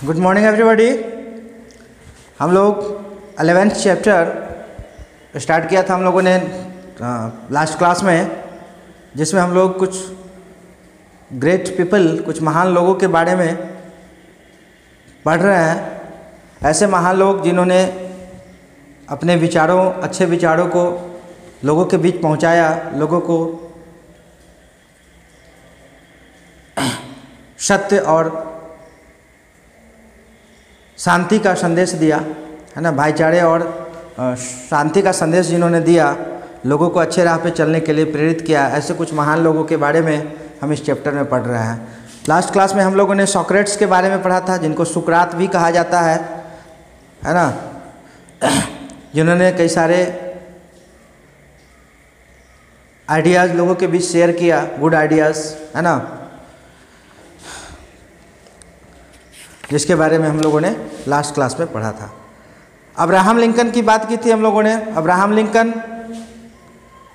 Good morning everybody. हम लोग 11th chapter start किया था हम लोगों ने लास्ट क्लास में, जिसमें हम लोग कुछ ग्रेट पीपल, कुछ महान लोगों के बारे में पढ़ रहे हैं। ऐसे महान लोग जिन्होंने अपने विचारों, अच्छे विचारों को लोगों के बीच पहुंचाया, लोगों को सत्य और शांति का संदेश दिया, है ना। भाईचारे और शांति का संदेश जिन्होंने दिया, लोगों को अच्छे राह पे चलने के लिए प्रेरित किया, ऐसे कुछ महान लोगों के बारे में हम इस चैप्टर में पढ़ रहे हैं। लास्ट क्लास में हम लोगों ने सोक्रेट्स के बारे में पढ़ा था, जिनको सुकरात भी कहा जाता है ना, जिन्होंने कई सारे आइडियाज़ लोगों के बीच शेयर किया, गुड आइडियाज़, है ना, जिसके बारे में हम लोगों ने लास्ट क्लास में पढ़ा था। अब्राहम लिंकन की बात की थी हम लोगों ने। अब्राहम लिंकन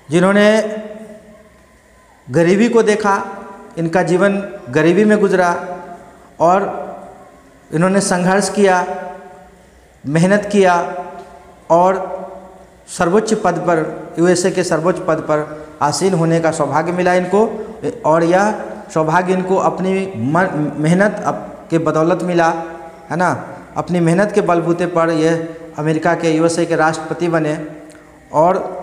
जिन्होंने गरीबी को देखा, इनका जीवन गरीबी में गुजरा और इन्होंने संघर्ष किया, मेहनत किया और सर्वोच्च पद पर, यूएसए के सर्वोच्च पद पर आसीन होने का सौभाग्य मिला इनको, और यह सौभाग्य इनको अपनी मेहनत के बदौलत मिला, है ना। अपनी मेहनत के बलबूते पर यह अमेरिका के, यूएसए के राष्ट्रपति बने और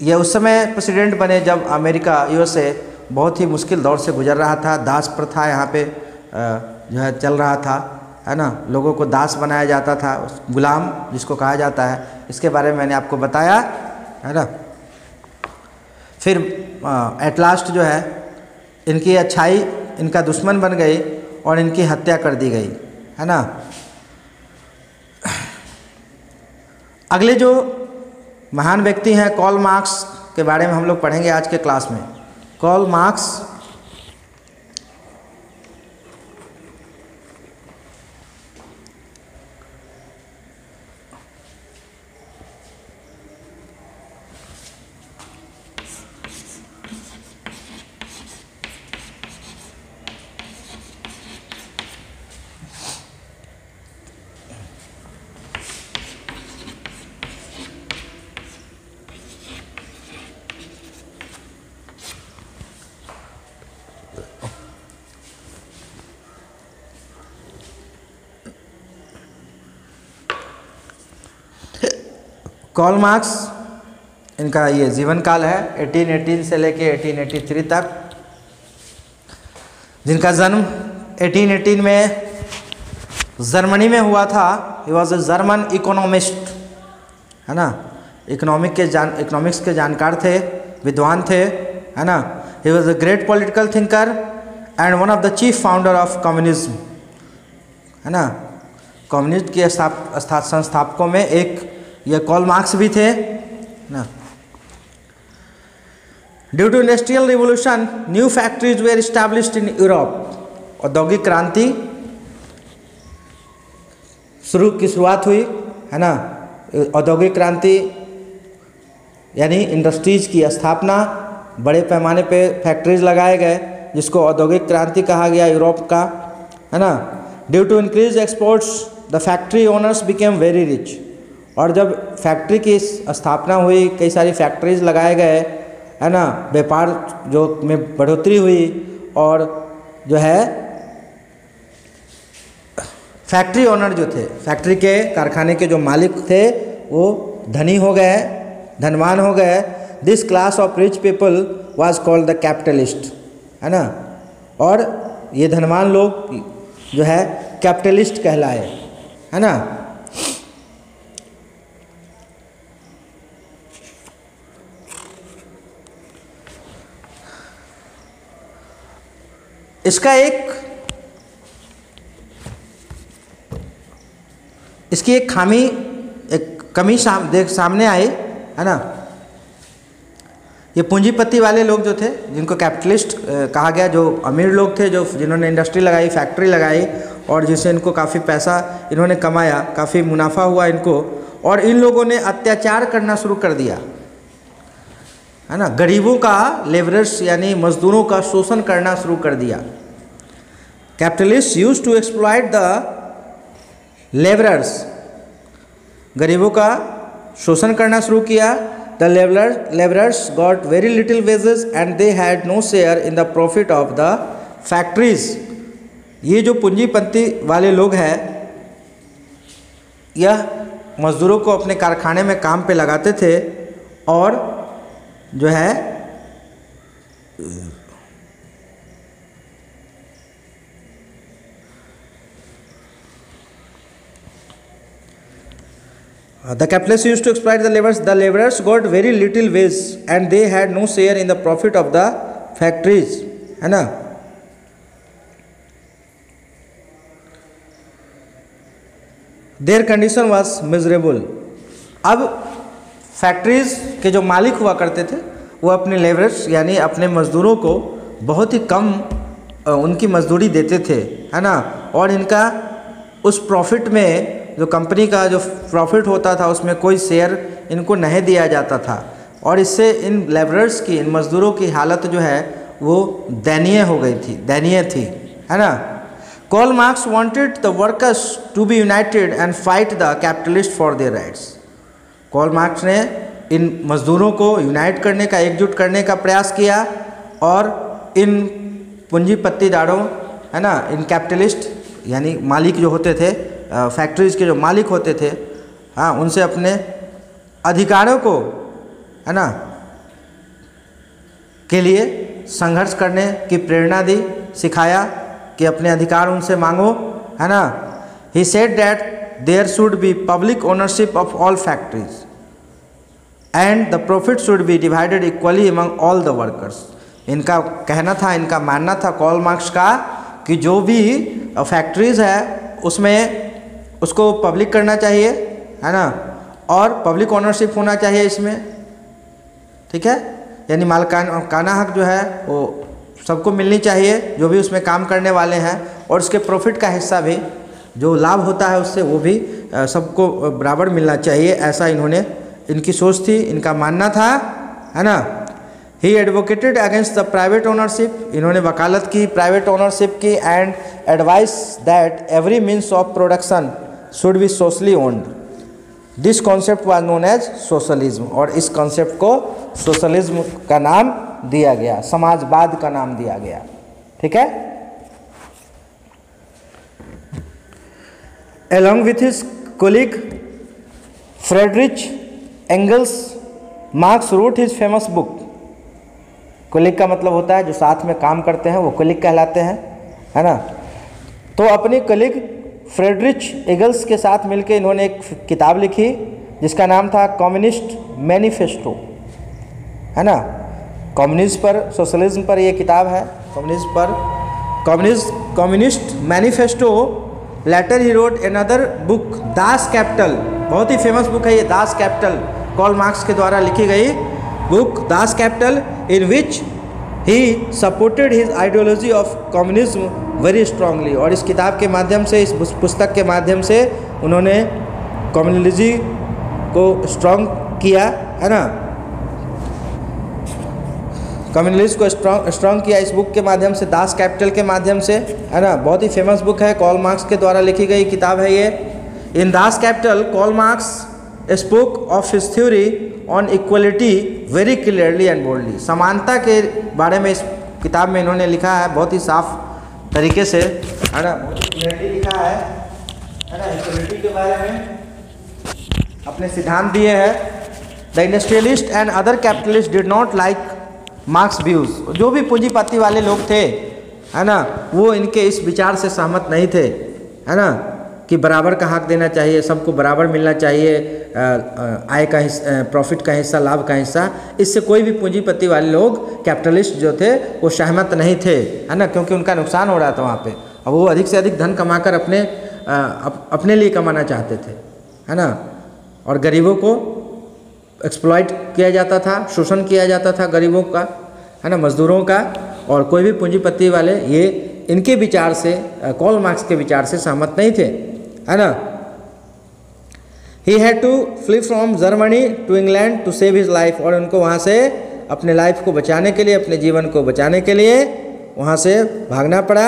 यह उस समय प्रेसिडेंट बने जब अमेरिका, यूएसए बहुत ही मुश्किल दौर से गुजर रहा था। दास प्रथा यहाँ पे जो है चल रहा था, है ना। लोगों को दास बनाया जाता था, गुलाम जिसको कहा जाता है। इसके बारे में मैंने आपको बताया, है ना। फिर एट लास्ट जो है इनकी अच्छाई इनका दुश्मन बन गई और इनकी हत्या कर दी गई, है ना। अगले जो महान व्यक्ति हैं, कार्ल मार्क्स के बारे में हम लोग पढ़ेंगे आज के क्लास में। कार्ल मार्क्स कार्ल मार्क्स, इनका ये जीवन काल है 1818 से लेके 1883 तक, जिनका जन्म 1818 में जर्मनी में हुआ था। He was a German economist, है ना। इकोनॉमिक्स के जानकार थे, विद्वान थे, है ना। He was a great political thinker and one of the chief founder of communism, है ना। कम्युनिस्ट के संस्थापकों में एक ये कार्ल मार्क्स भी थे ना। Due to industrial revolution new factories were established in Europe. औद्योगिक क्रांति की शुरुआत हुई, है ना। औद्योगिक क्रांति यानी इंडस्ट्रीज की स्थापना, बड़े पैमाने पे फैक्ट्रीज लगाए गए, जिसको औद्योगिक क्रांति कहा गया यूरोप का, है ना। Due to increase exports the factory owners became very rich. और जब फैक्ट्री की स्थापना हुई, कई सारी फैक्ट्रीज लगाए गए, है ना, व्यापार जो में बढ़ोतरी हुई और जो है फैक्ट्री ओनर जो थे, फैक्ट्री के कारखाने के जो मालिक थे, वो धनी हो गए, धनवान हो गए। This class of rich people was called the capitalist, है ना। और ये धनवान लोग जो है कैपिटलिस्ट कहलाए, है ना। इसकी एक खामी, एक कमी सामने आई, है ना। ये पूंजीपति वाले लोग जो थे, जिनको कैपिटलिस्ट कहा गया, जो अमीर लोग थे, जिन्होंने इंडस्ट्री लगाई, फैक्ट्री लगाई और जिससे इनको काफ़ी पैसा इन्होंने कमाया, काफ़ी मुनाफा हुआ इनको, और इन लोगों ने अत्याचार करना शुरू कर दिया, है ना। गरीबों का, लेबरर्स यानी मजदूरों का शोषण करना शुरू कर दिया। Capitalist use to exploit the labourers, गरीबों का शोषण करना शुरू किया। The labourers got very little wages and they had no share in the profit of the factories. ये जो पूंजीपति वाले लोग हैं, यह मजदूरों को अपने कारखाने में काम पे लगाते थे और जो है the capitalists used to exploit the laborers. The laborers got very little wage and they had no share in the profit of the factories, है ना। Their condition was miserable. अब फैक्ट्रीज के जो मालिक हुआ करते थे वो अपने लेबरर्स यानी अपने मजदूरों को बहुत ही कम उनकी मजदूरी देते थे, है ना। और इनका उस प्रॉफिट में, जो कंपनी का जो प्रॉफिट होता था, उसमें कोई शेयर इनको नहीं दिया जाता था। और इससे इन लेबरर्स की, इन मजदूरों की हालत जो है वो दयनीय हो गई थी, दयनीय थी, है ना। Karl Marx wanted the workers to be united and fight the capitalist for their rights. Karl Marx ने इन मजदूरों को यूनाइट करने का, एकजुट करने का प्रयास किया और इन पूंजीपतिदारों, है ना, इन कैपिटलिस्ट यानी मालिक जो होते थे, फैक्ट्रीज के जो मालिक होते थे, हाँ, उनसे अपने अधिकारों को, है ना, के लिए संघर्ष करने की प्रेरणा दी, सिखाया कि अपने अधिकार उनसे मांगो, है ना। He said that there should be public ownership of all factories and the profit should be divided equally among all the workers. इनका कहना था, इनका मानना था कार्ल मार्क्स का कि जो भी फैक्ट्रीज है उसमें उसको पब्लिक करना चाहिए, है ना, और पब्लिक ओनरशिप होना चाहिए इसमें, ठीक है। यानी मालिकाना हक जो है वो सबको मिलनी चाहिए, जो भी उसमें काम करने वाले हैं, और उसके प्रॉफिट का हिस्सा भी, जो लाभ होता है उससे, वो भी सबको बराबर मिलना चाहिए। ऐसा इनकी सोच थी, इनका मानना था, है ना। He advocated against the private ownership, इन्होंने वकालत की प्राइवेट ओनरशिप की, and advise that every means of production should be socially owned. This concept was known as socialism, और इस कॉन्सेप्ट को सोशलिज्म का नाम दिया गया, समाजवाद का नाम दिया गया, ठीक है। Along with his colleague Friedrich Engels, Marx wrote his famous book। Colleague का मतलब होता है जो साथ में काम करते हैं, वो कोलिग कहलाते हैं, है ना। तो अपनी कोलिग फ्रेडरिच एंगल्स के साथ मिलकर इन्होंने एक किताब लिखी जिसका नाम था कम्युनिस्ट मैनिफेस्टो, है ना। कम्युनिज्म पर, सोशलिज्म पर ये किताब है, कम्युनिज्म पर, communist manifesto. Later he wrote another book Das Capital, बहुत ही फेमस बुक है ये दास कैपिटल, कार्ल मार्क्स के द्वारा लिखी गई book Das capital, in which he supported his ideology of communism very strongly. और इस किताब के माध्यम से, इस पुस्तक के माध्यम से उन्होंने कम्युनिज्म को स्ट्रांग किया, है ना, कम्युनिज्म को स्ट्रांग किया इस बुक के माध्यम से, दास कैपिटल के माध्यम से, है ना। बहुत ही फेमस बुक है, कार्ल मार्क्स के द्वारा लिखी गई किताब है ये। In Das Kapital Karl Marx spoke of his theory on equality very clearly and boldly. समानता के बारे में इस किताब में इन्होंने लिखा है बहुत ही साफ तरीके से, है ना, क्लियरली लिखा है ना, इक्वलिटी के बारे में अपने सिद्धांत दिए हैं। The industrialist and other capitalist did not like marks views. जो भी पूंजीपति वाले लोग थे, है ना, वो इनके इस विचार से सहमत नहीं थे, है ना, कि बराबर का हक देना चाहिए, सबको बराबर मिलना चाहिए, आय का हिस्सा, प्रॉफिट का हिस्सा, लाभ का हिस्सा। इससे कोई भी पूंजीपति वाले लोग, कैपिटलिस्ट जो थे, वो सहमत नहीं थे, है ना, क्योंकि उनका नुकसान हो रहा था वहाँ पे। अब वो अधिक से अधिक धन कमाकर अपने लिए कमाना चाहते थे, है ना, और गरीबों को एक्सप्लॉइट किया जाता था, शोषण किया जाता था गरीबों का, है ना, मजदूरों का। और कोई भी पूंजीपति वाले ये इनके विचार से, कार्ल मार्क्स के विचार से सहमत नहीं थे, है ना। He had to flee from Germany to England to save his life. और उनको वहाँ से अपने लाइफ को बचाने के लिए, अपने जीवन को बचाने के लिए वहाँ से भागना पड़ा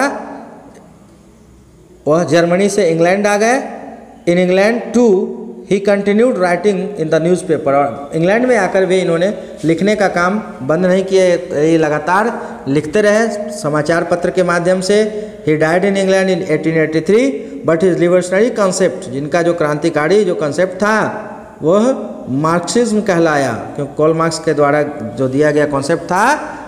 वह जर्मनी से इंग्लैंड आ गए। In England too he continued writing in the newspaper, और इंग्लैंड में आकर भी इन्होंने लिखने का काम बंद नहीं किया, ये लगातार लिखते रहे समाचार पत्र के माध्यम से। He died in England in 1883, but his revolutionary concept, जिनका जो क्रांतिकारी जो कॉन्सेप्ट था वह मार्क्सिज्म कहलाया, क्योंकि कार्ल मार्क्स के द्वारा जो दिया गया कॉन्सेप्ट था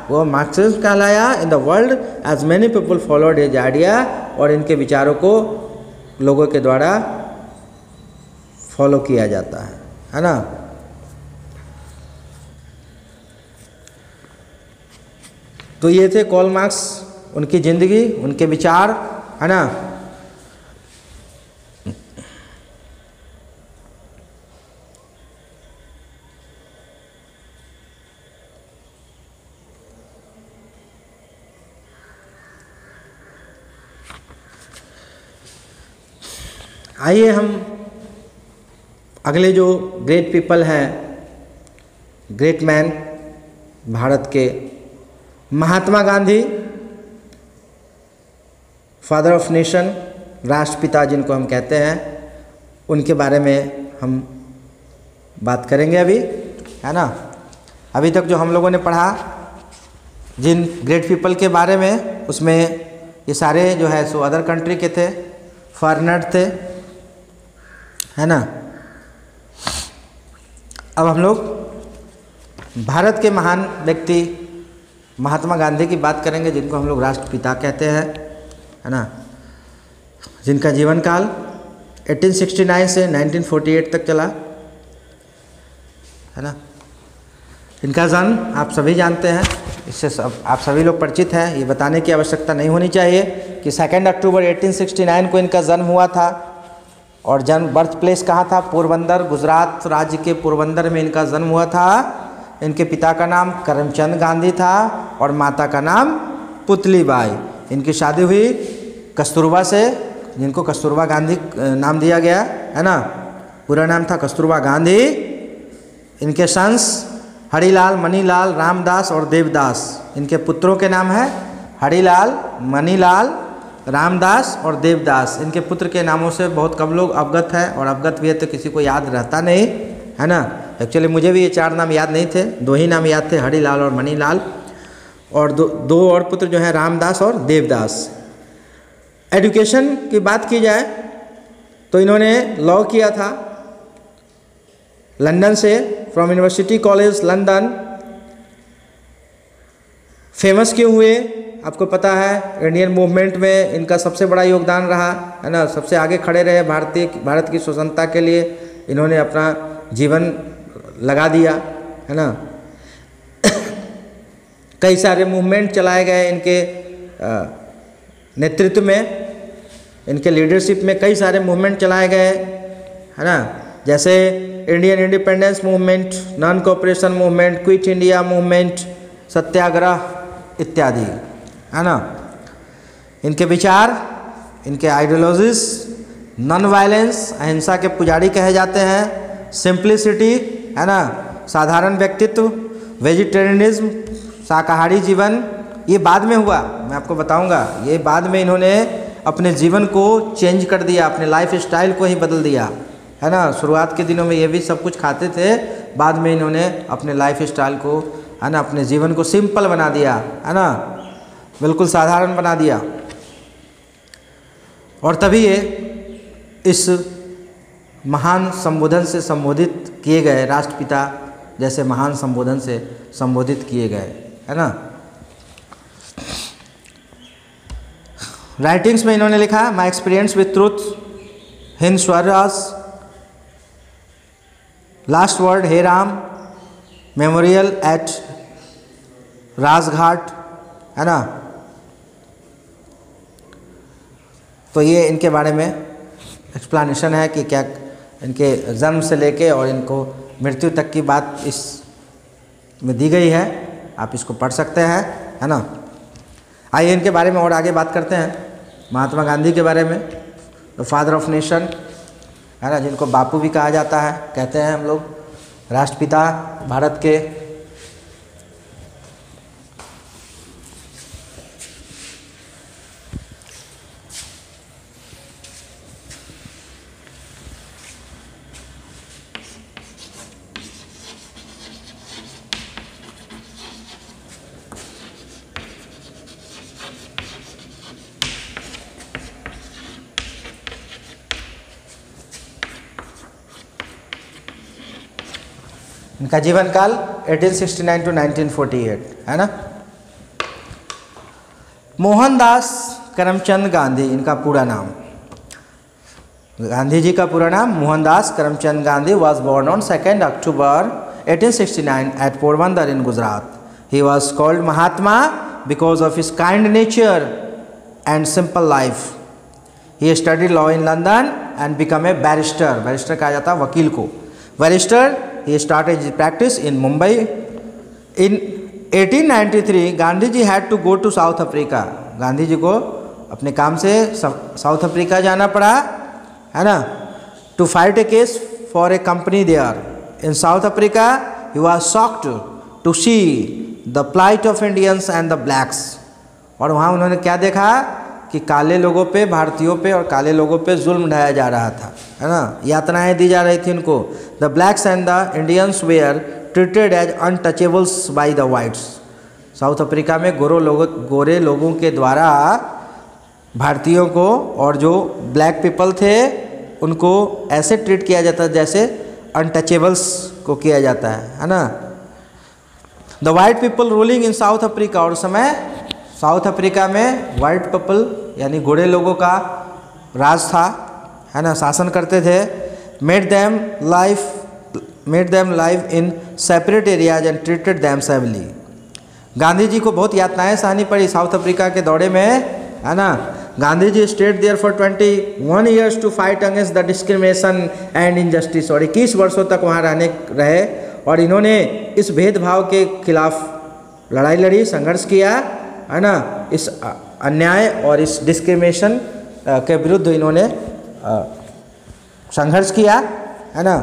वह मार्क्सिज्म कहलाया। In the world as many people followed his idea, और इनके विचारों को लोगों के द्वारा फॉलो किया जाता है ना। तो ये थे कार्ल मार्क्स, उनकी ज़िंदगी, उनके विचार, है ना। आइए हम अगले जो ग्रेट पीपल हैं, ग्रेट मैन भारत के, Mahatma Gandhi, father of nation, राष्ट्रपिता जिनको हम कहते हैं, उनके बारे में हम बात करेंगे अभी, है ना। अभी तक जो हम लोगों ने पढ़ा जिन ग्रेट पीपल के बारे में, उसमें ये सारे जो है सो अदर कंट्री के थे, फॉरेनर थे, है ना। अब हम लोग भारत के महान व्यक्ति महात्मा गांधी की बात करेंगे, जिनको हम लोग राष्ट्रपिता कहते हैं, है ना। जिनका जीवन काल 1869 से 1948 तक चला, है ना। इनका जन्म आप सभी जानते हैं, इससे आप सभी लोग परिचित हैं, ये बताने की आवश्यकता नहीं होनी चाहिए कि 2 अक्टूबर 1869 को इनका जन्म हुआ था। और जन्म बर्थ प्लेस कहाँ था? पोरबंदर, गुजरात राज्य के पोरबंदर में इनका जन्म हुआ था। इनके पिता का नाम करमचंद गांधी था और माता का नाम पुतलीबाई। इनकी शादी हुई कस्तूरबा से, जिनको कस्तूरबा गांधी नाम दिया गया, है ना। पूरा नाम था कस्तूरबा गांधी। इनके सन्स हरिलाल, मनीलाल, रामदास और देवदास। इनके पुत्रों के नाम है हरिलाल, मनीलाल, रामदास और देवदास। इनके पुत्र के नामों से बहुत कम लोग अवगत हैं, और अवगत भी है तो किसी को याद रहता नहीं, है ना। एक्चुअली मुझे भी ये 4 नाम याद नहीं थे, 2 ही नाम याद थे, हरिलाल और मनीलाल, और दो और पुत्र जो हैं रामदास और देवदास। एजुकेशन की बात की जाए तो इन्होंने लॉ किया था लंदन से, from university college London. Famous क्यों हुए? आपको पता है इंडियन मूवमेंट में इनका सबसे बड़ा योगदान रहा, है ना। सबसे आगे खड़े रहे भारत की स्वतंत्रता के लिए, इन्होंने अपना जीवन लगा दिया, है ना। कई सारे मूवमेंट चलाए गए इनके नेतृत्व में, इनके लीडरशिप में कई सारे मूवमेंट चलाए गए, है ना। जैसे Indian independence movement, non cooperation movement, quit India movement, satyagraha इत्यादि, है ना। इनके विचार, इनके आइडियोलॉजीज नॉन वायलेंस, अहिंसा के पुजारी कहे जाते हैं। सिंप्लिसिटी, है ना, साधारण व्यक्तित्व। वेजिटेरियनिज्म, शाकाहारी जीवन, ये बाद में हुआ, मैं आपको बताऊंगा। ये बाद में इन्होंने अपने जीवन को चेंज कर दिया, अपने लाइफ स्टाइल को ही बदल दिया, है ना। शुरुआत के दिनों में ये भी सब कुछ खाते थे, बाद में इन्होंने अपने लाइफ स्टाइल को, है ना, अपने जीवन को सिंपल बना दिया, है ना, बिल्कुल साधारण बना दिया। और तभी ये इस महान संबोधन से संबोधित किए गए, राष्ट्रपिता जैसे महान संबोधन से संबोधित किए गए, है ना। राइटिंग्स में इन्होंने लिखा, my experience with truth, Hind Swaraj, last word, हे राम, मेमोरियल एट राजघाट, है ना। तो ये इनके बारे में एक्सप्लेनेशन है कि क्या इनके जन्म से लेके और इनको मृत्यु तक की बात इस में दी गई है, आप इसको पढ़ सकते हैं, है ना। आइए इनके बारे में और आगे बात करते हैं। महात्मा गांधी के बारे में, द फादर ऑफ नेशन, है ना, जिनको बापू भी कहा जाता है, कहते हैं हम लोग, राष्ट्रपिता भारत के। इनका जीवन काल 1869 to 1948 है ना। मोहनदास करमचंद गांधी, इनका पूरा नाम, गांधी जी का पूरा नाम Mohandas Karamchand Gandhi was born on 2nd October 1869 at Porbandar in Gujarat. He was called Mahatma because of his kind nature and simple life. He studied law in London and became a barrister. Barrister कहा जाता है वकील को। Barrister, he started his practice in Mumbai. In 1893, Gandhi ji had to go to South Africa. Gandhi ji को अपने काम से south Africa जाना पड़ा, है ना, to fight a case for a company there. In South Africa, he was shocked to see the plight of Indians and the blacks. और वहाँ उन्होंने क्या देखा कि काले लोगों पे, भारतीयों पे और काले लोगों पे जुल्म ढाया जा रहा था, है ना, यातनाएं दी जा रही थी उनको। The blacks and the Indians were treated as untouchables by the whites. South Africa में गोरे लोगों के द्वारा भारतीयों को और जो ब्लैक पीपल थे उनको ऐसे ट्रीट किया जाता जैसे अनटचेबल्स को किया जाता है ना। The white people ruling in south Africa, और समय साउथ अफ्रीका में वाइट पीपल यानी गोरे लोगों का राज था, है ना, शासन करते थे। Made them live in separate areas and treated them severely. Gandhi ji को बहुत यातनाएं सहनी पड़ी साउथ अफ्रीका के दौरे में, है ना। Gandhi ji stayed there for 21 years to fight against the discrimination and injustice, और 21 वर्षों तक वहाँ रहे और इन्होंने इस भेदभाव के खिलाफ लड़ाई लड़ी, संघर्ष किया, है ना। इस अन्याय और इस डिस्क्रिमिनेशन के विरुद्ध इन्होंने संघर्ष किया, है ना,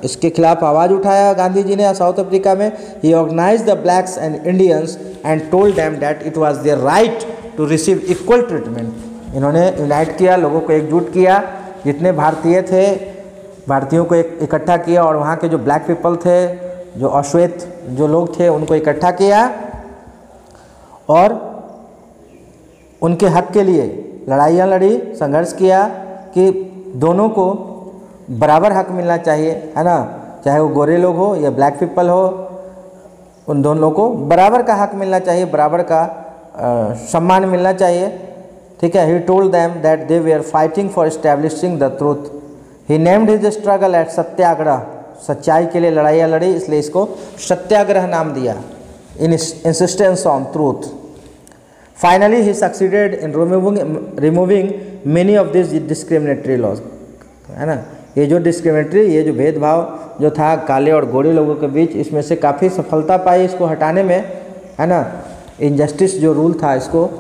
इसके खिलाफ आवाज़ उठाया गांधी जी ने साउथ अफ्रीका में। He organised the blacks and Indians and told them that it was their right to receive equal treatment. इन्होंने यूनाइट किया, लोगों को एकजुट किया, जितने भारतीय थे भारतीयों को इकट्ठा किया और वहाँ के जो ब्लैक पीपल थे, जो अश्वेत जो लोग थे, उनको इकट्ठा किया और उनके हक के लिए लड़ाइयाँ लड़ी, संघर्ष किया कि दोनों को बराबर हक मिलना चाहिए, है ना, चाहे वो गोरे लोग हो या ब्लैक पीपल हो, उन दोनों को बराबर का हक मिलना चाहिए, बराबर का सम्मान मिलना चाहिए, ठीक है। He told them that they were fighting for establishing the truth. He named his struggle at satyagraha, सच्चाई के लिए लड़ाइयाँ लड़ी, इसलिए इसको सत्याग्रह नाम दिया, in insistence on truth. Finally he succeeded in removing many of this discriminatory laws, है ना। ये जो डिस्क्रिमिनेटरी, ये जो भेदभाव जो था काले और गोरे लोगों के बीच, इसमें से काफ़ी सफलता पाई इसको हटाने में, है ना। इनजस्टिस जो रूल था इसको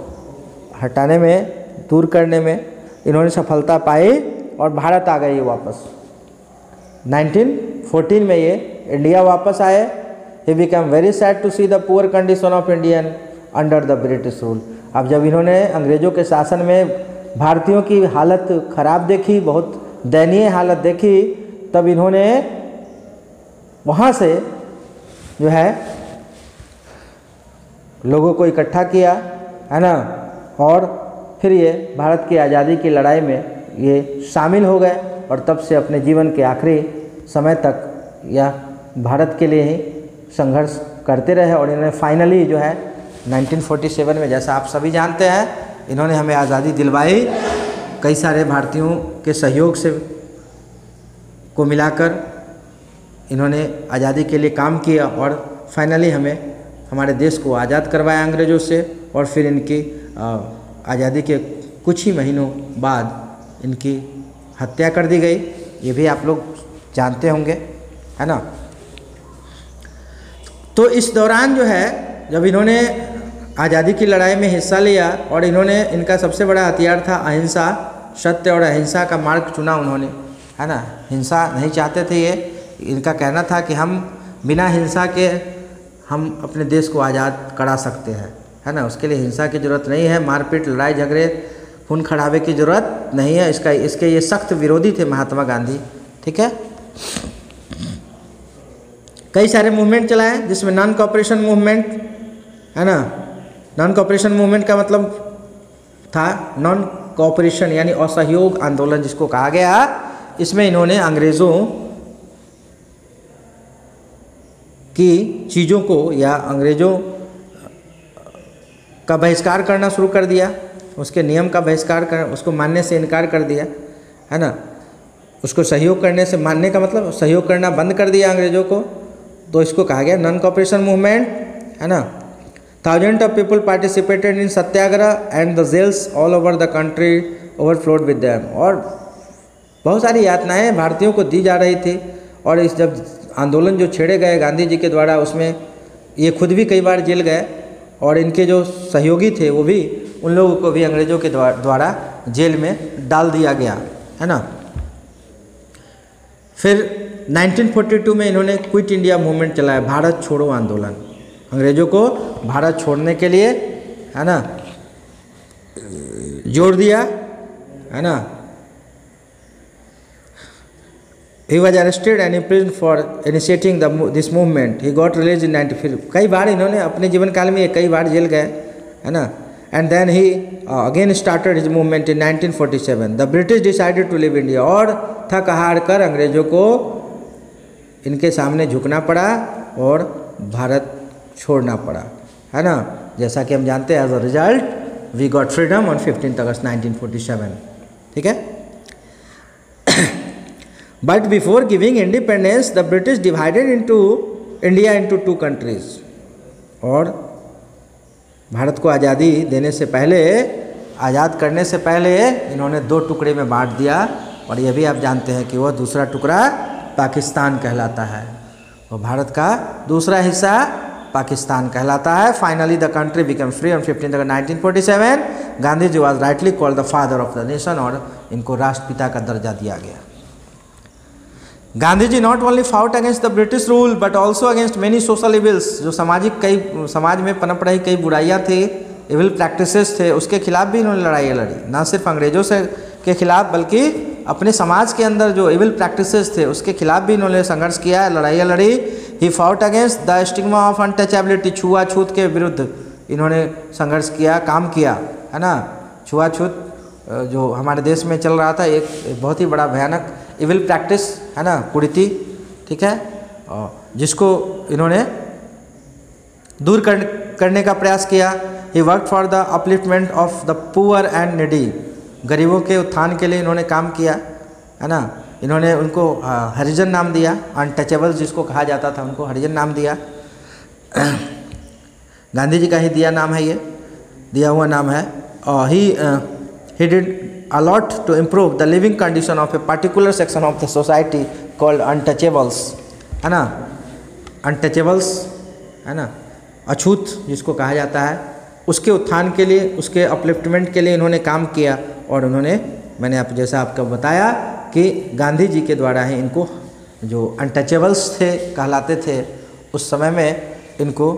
हटाने में, दूर करने में इन्होंने सफलता पाई और भारत आ गए ये वापस। 1914 में ये इंडिया वापस आए। He become very sad to see the poor condition of Indian under the British rule. अब जब इन्होंने अंग्रेज़ों के शासन में भारतीयों की हालत ख़राब देखी, बहुत दयनीय हालत देखी, तब इन्होंने वहाँ से जो है लोगों को इकट्ठा किया, है ना, और फिर ये भारत की आज़ादी की लड़ाई में ये शामिल हो गए और तब से अपने जीवन के आखिरी समय तक यह भारत के लिए ही संघर्ष करते रहे। और इन्होंने फाइनली जो है 1947 में, जैसा आप सभी जानते हैं, इन्होंने हमें आज़ादी दिलवाई। कई सारे भारतीयों के सहयोग से को मिलाकर इन्होंने आज़ादी के लिए काम किया और फाइनली हमें हमारे देश को आज़ाद करवाया अंग्रेज़ों से। और फिर इनकी आज़ादी के कुछ ही महीनों बाद इनकी हत्या कर दी गई, ये भी आप लोग जानते होंगे, है ना। तो इस दौरान जो है, जब इन्होंने आज़ादी की लड़ाई में हिस्सा लिया और इन्होंने, इनका सबसे बड़ा हथियार था अहिंसा, सत्य और अहिंसा का मार्ग चुना उन्होंने, है ना। हिंसा नहीं चाहते थे ये, इनका कहना था कि हम बिना हिंसा के हम अपने देश को आज़ाद करा सकते हैं, है ना। उसके लिए हिंसा की ज़रूरत नहीं है, मारपीट, लड़ाई झगड़े, खून खराबे की ज़रूरत नहीं है। इसके ये सख्त विरोधी थे महात्मा गांधी, ठीक है। कई सारे मूवमेंट चलाए जिसमें नॉन कॉपरेशन मूवमेंट, है ना। नॉन कॉपरेशन मूवमेंट का मतलब था नॉन कॉपरेशन यानी असहयोग आंदोलन जिसको कहा गया। इसमें इन्होंने अंग्रेज़ों की चीज़ों को या अंग्रेज़ों का बहिष्कार करना शुरू कर दिया, उसके नियम का बहिष्कार कर, उसको मानने से इनकार कर दिया, है ना। उसको सहयोग करने से, मानने का मतलब सहयोग करना बंद कर दिया अंग्रेज़ों को, तो इसको कहा गया नॉन कॉपरेशन मूवमेंट, है ना। Thousand of people participated in satyagraha and the jails all over the country overflowed with them. और बहुत सारी यातनाएं भारतीयों को दी जा रही थी, और इस जब आंदोलन जो छेड़े गए गांधी जी के द्वारा, उसमें ये खुद भी कई बार जेल गए, और इनके जो सहयोगी थे वो भी, उन लोगों को भी अंग्रेज़ों के द्वारा जेल में डाल दिया गया, है ना। फिर 1942 में इन्होंने क्विट इंडिया मूवमेंट चलाया, भारत छोड़ो आंदोलन, अंग्रेज़ों को भारत छोड़ने के लिए, है ना, जोर दिया, है ना। He was arrested and imprisoned for initiating this movement. He got released in 90. फिर कई बार इन्होंने अपने जीवन काल में कई बार जेल गए, है ना। And then he again started his movement in 1947. The British decided to leave India. और थक हार कर अंग्रेज़ों को इनके सामने झुकना पड़ा और भारत छोड़ना पड़ा, है ना। जैसा कि हम जानते हैं, as a result we got freedom on 15 August 1947, ठीक है। But before giving independence, the British divided India into two countries. और भारत को आज़ादी देने से पहले, आज़ाद करने से पहले इन्होंने दो टुकड़े में बांट दिया, और ये भी आप जानते हैं कि वह दूसरा टुकड़ा पाकिस्तान कहलाता है, और भारत का दूसरा हिस्सा पाकिस्तान कहलाता है। Finally the country become free on 15 August 1947। Gandhi ji was rightly called the father of the nation, और इनको राष्ट्रपिता का दर्जा दिया गया। Gandhi ji not only fought against the British rule but also against many social evils. जो समाज में पनप रही कई बुराइयाँ थी, इविल प्रैक्टिसेस थे, उसके खिलाफ भी इन्होंने लड़ाइयाँ लड़ी। ना सिर्फ अंग्रेज़ों से के खिलाफ, बल्कि अपने समाज के अंदर जो इविल प्रैक्टिसेस थे उसके खिलाफ भी इन्होंने संघर्ष किया, लड़ाइयाँ लड़ी। He fought against the stigma of untouchability. छुआछूत के विरुद्ध इन्होंने संघर्ष किया, काम किया, है ना। छुआछूत जो हमारे देश में चल रहा था, एक बहुत ही बड़ा भयानक इविल प्रैक्टिस, है ना, कुरीति, ठीक है, और जिसको इन्होंने दूर करने का प्रयास किया। He work for the upliftment of the poor and needy. गरीबों के उत्थान के लिए इन्होंने काम किया, है ना। इन्होंने उनको हरिजन नाम दिया, अनटचेबल्स जिसको कहा जाता था उनको हरिजन नाम दिया। गांधी जी का ही दिया नाम है, ये दिया हुआ नाम है। और he did a lot to improve the living condition of a particular section of the society called untouchables, है ना। untouchables, है ना, अछूत जिसको कहा जाता है, उसके उत्थान के लिए, उसके अपलिफ्टमेंट के लिए इन्होंने काम किया। और उन्होंने, मैंने आप जैसा आपको बताया कि गांधी जी के द्वारा ही इनको, जो अनटचेबल्स थे कहलाते थे उस समय में, इनको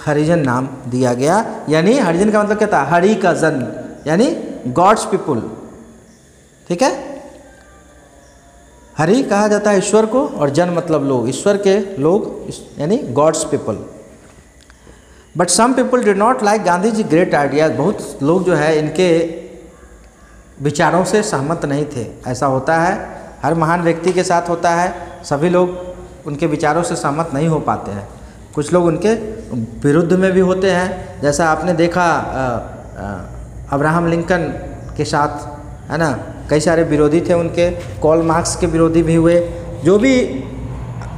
हरिजन नाम दिया गया। यानी हरिजन का मतलब क्या था? हरि का जन, यानी गॉड्स पीपुल, ठीक है। हरि कहा जाता है ईश्वर को, और जन मतलब लोग, ईश्वर के लोग, यानी God's people. But some people did not like Gandhi ji great ideas. बहुत लोग जो है इनके विचारों से सहमत नहीं थे। ऐसा होता है, हर महान व्यक्ति के साथ होता है, सभी लोग उनके विचारों से सहमत नहीं हो पाते हैं। कुछ लोग उनके विरुद्ध में भी होते हैं, जैसा आपने देखा अब्राहम लिंकन के साथ, है ना, कई सारे विरोधी थे उनके। कार्ल मार्क्स के विरोधी भी हुए। जो भी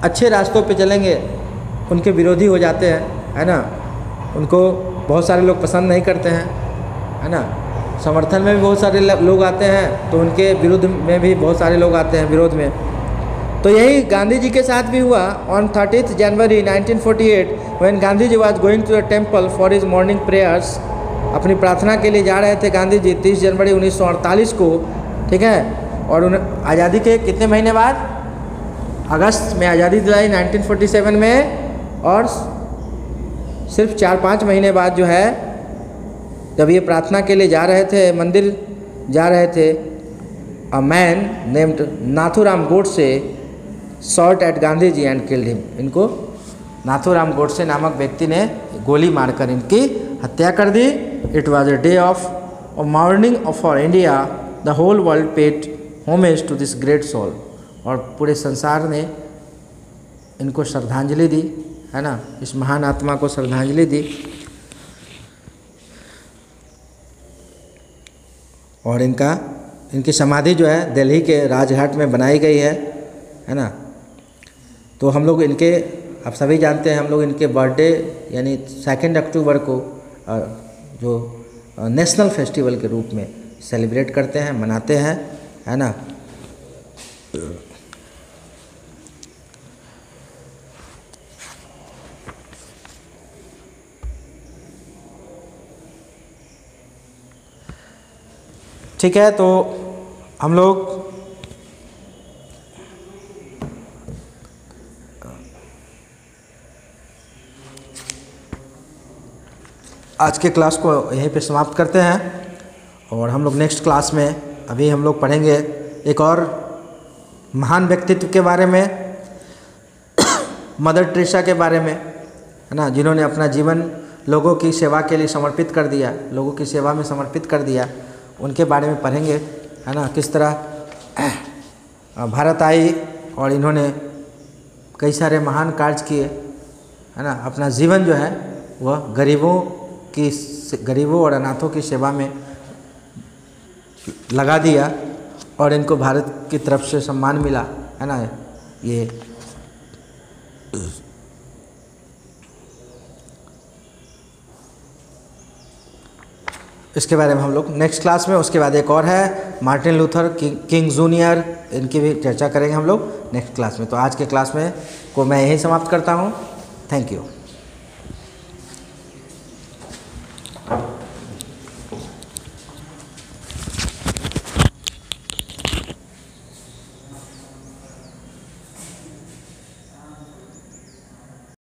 अच्छे रास्तों पे चलेंगे उनके विरोधी हो जाते हैं, है ना। उनको बहुत सारे लोग पसंद नहीं करते हैं, है ना। समर्थन में भी बहुत सारे लोग आते हैं, तो उनके विरुद्ध में भी बहुत सारे लोग आते हैं, विरोध में। तो यही गांधी जी के साथ भी हुआ। On 30 January 1948 when Gandhi ji was going to the temple for his morning prayers, अपनी प्रार्थना के लिए जा रहे थे गांधी जी 30 जनवरी 1948 को, ठीक है। और उन्हें आज़ादी के कितने महीने बाद? अगस्त में आज़ादी दिलाई 1947 में, और सिर्फ 4-5 महीने बाद जो है, जब ये प्रार्थना के लिए जा रहे थे, मंदिर जा रहे थे, a man named Nathuram Godse shot at Gandhi ji and killed him. इनको नाथूराम गोडसे नामक व्यक्ति ने गोली मारकर इनकी हत्या कर दी। It was a day of mourning for India. The whole world paid homage to this great soul. और पूरे संसार ने इनको श्रद्धांजलि दी, है ना, इस महान आत्मा को श्रद्धांजलि दी और इनकी समाधि जो है दिल्ली के राजघाट में बनाई गई है ना। तो हम लोग इनके, आप सभी जानते हैं, हम लोग इनके बर्थडे यानी 2 अक्टूबर को जो नेशनल फेस्टिवल के रूप में सेलिब्रेट करते हैं, मनाते हैं, है ना। ठीक है, तो हम लोग आज के क्लास को यहीं पे समाप्त करते हैं और हम लोग नेक्स्ट क्लास में अभी हम लोग पढ़ेंगे एक और महान व्यक्तित्व के बारे में, मदर टेरेसा के बारे में, है ना, जिन्होंने अपना जीवन लोगों की सेवा के लिए समर्पित कर दिया, लोगों की सेवा में समर्पित कर दिया। उनके बारे में पढ़ेंगे, है ना, किस तरह भारत आई और इन्होंने कई सारे महान कार्य किए, है ना। अपना जीवन जो है वह गरीबों और अनाथों की सेवा में लगा दिया और इनको भारत की तरफ से सम्मान मिला, है ना। ये इसके बारे में हम लोग नेक्स्ट क्लास में, उसके बाद एक और है मार्टिन लूथर किंग जूनियर, इनकी भी चर्चा करेंगे हम लोग नेक्स्ट क्लास में। तो आज के क्लास में को मैं यहीं समाप्त करता हूँ। Thank you.